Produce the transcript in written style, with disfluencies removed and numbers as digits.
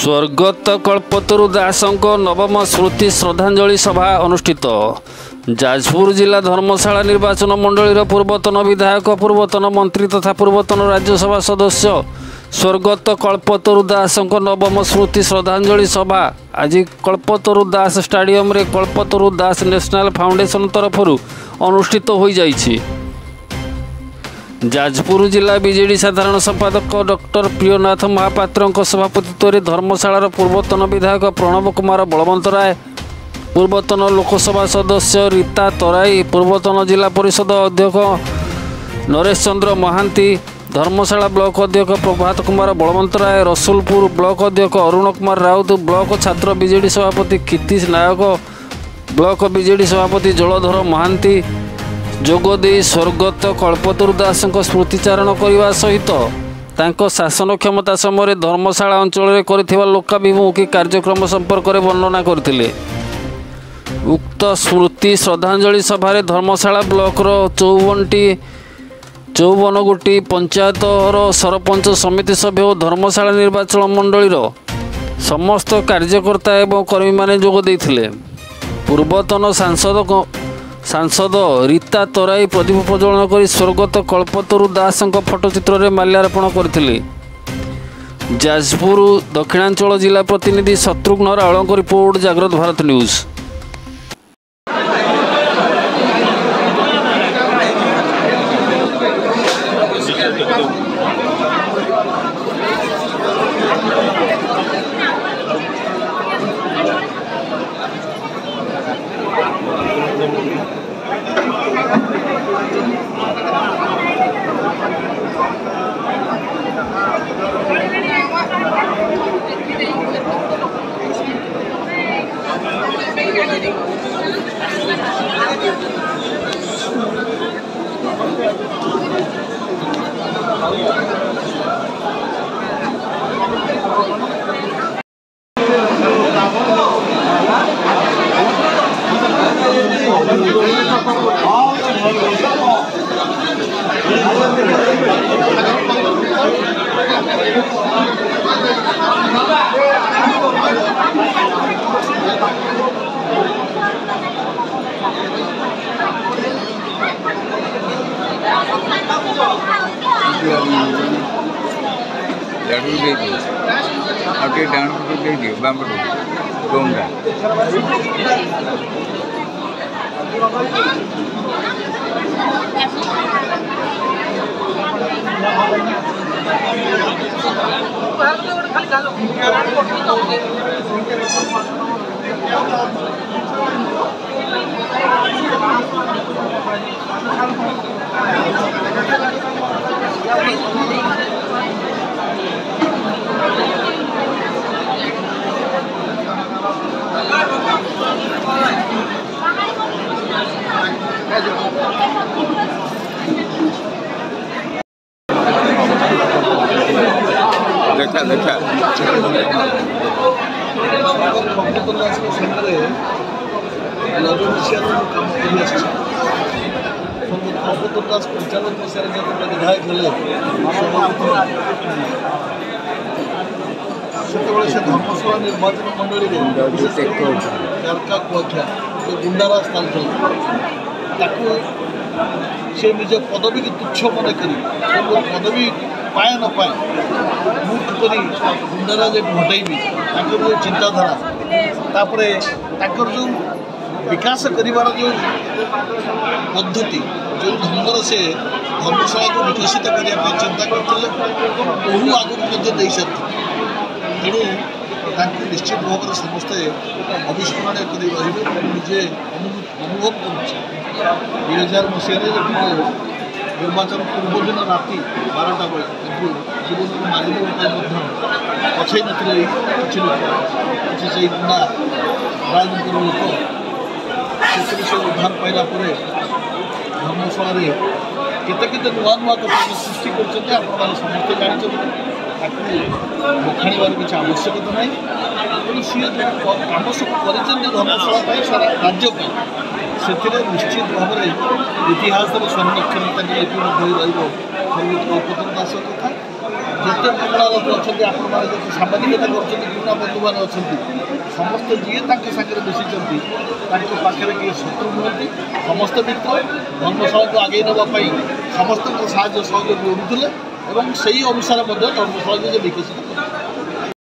स्वर्गत कल्पतरु दासंक नवम स्मृति श्रद्धांजलि सभा अनुष्ठित। जाजपुर जिला धर्मशाला निर्वाचन मंडली पूर्वतन विधायक पूर्वतन मंत्री तथा पूर्वतन राज्यसभा सदस्य स्वर्गत कल्पतरु दासंक नवम स्मृति श्रद्धांजलि सभा आज कल्पतरु दास स्टाडियम रे कल्पतरु दास नेशनल फाउंडेशन तरफरु अनुष्ठित हो जाइछि। जाजपुर जिला बीजेडी साधारण संपादक डॉक्टर प्रियनाथ महापात्र सभापतित्व धर्मशालार पूर्वतन विधायक प्रणव कुमार बलवंत राय, पूर्वतन लोकसभा सदस्य रीता तराई, पूर्वतन जिला परिषद अध्यक्ष नरेश चंद्र महांती, धर्मशाला ब्लॉक अध्यक्ष प्रभात कुमार बलवंत राय, रसुलपुर ब्लॉक अध्यक्ष अरुण कुमार राउत, ब्लॉक छात्र बीजेडी सभापति कीर्तिश नायक, ब्लॉक बीजेडी सभापति जलधर महांती जोगदे स्वर्गत कल्पतरु दास स्मृतिचारण करने सहित तांको शासन क्षमता समय धर्मशाला अंचल कर लोकाभिमुखी कार्यक्रम संपर्क में वर्णना करथिले। उक्त स्मृति श्रद्धांजलि सभा धर्मशाला ब्लॉक 54 गोटी पंचायतर सरपंच समिति सभ्य और धर्मशाला निर्वाचन मंडलीर समस्त कार्यकर्ता एवं कर्मी माने जोग देथिले। पूर्वतन सांसद रीता तराई प्रदीप प्रज्वलन कर स्वर्गत कल्पतरु दास फोटोचित्र में माल्यार्पण करथिले। जाजपुर दक्षिणांचल जिला प्रतिनिधि शत्रुघ्न रावल रिपोर्ट, जागृत भारत न्यूज। विधायक से धर्मशाला निर्वाचन मंडली चारका कुआखिया जो गुंडारा स्थान से निज पदवी की तुच्छ मन कर पदवी पाए न पाए मुझपरी गुंडारा जो घटेबी जो चिंताधारा जो विकास कर जो पद्धति जो ढंगर से धर्मशाला को विकसित करने चिंता करते बहु आगुक दे सारी तेणु निश्चित भाव में समस्ते अविस्मरणीय कर निजे अनुभव कर 2000 मसीह निर्वाचन पूर्व दिन राति 12टा बेले जीवन को मारिदेवा पछई नी किसी लोक किसी से गुंडा राजनीति लोक से उद्धार पाइला धर्मशाला केते नुआ नुआ कथा सृष्टि कर समस्ते जानते बखाणीबार किसी आवश्यकता ना तेणु सी जो कम सब कर धर्मशाला सारा राज्य से निश्चित भाव में इतिहास स्वर्ण अक्षर लिपि रही कल्पतरु दास कथा ଯେତେ ପୁରୁଣା ଲୋକ ଅଛନ୍ତି ଆପଣମାନେ ଯେତେ ସାମ୍ବାଦିକତା କରୁଛନ୍ତି ପୁରୁଣା ବନ୍ଧୁମାନେ ଅଛନ୍ତି ସମସ୍ତେ ଯିଏ ତାଙ୍କ ସାଙ୍ଗରେ ମିଶିଛନ୍ତି ତାଙ୍କ ପାଖରେ କିଏ ଶତ୍ରୁ ନୁହନ୍ତି ସମସ୍ତେ ମିତ୍ର ଧର୍ମଶାଳାକୁ ଆଗେଇ ନେବା ପାଇଁ ସମସ୍ତଙ୍କ ସାହାଯ୍ୟ ସହଯୋଗ ଲୋଡ଼ୁଥିଲେ ଏବଂ ସେହି ଅନୁସାରେ ମଧ୍ୟ ଧର୍ମଶାଳାକୁ ଯେ ବିକଶିତ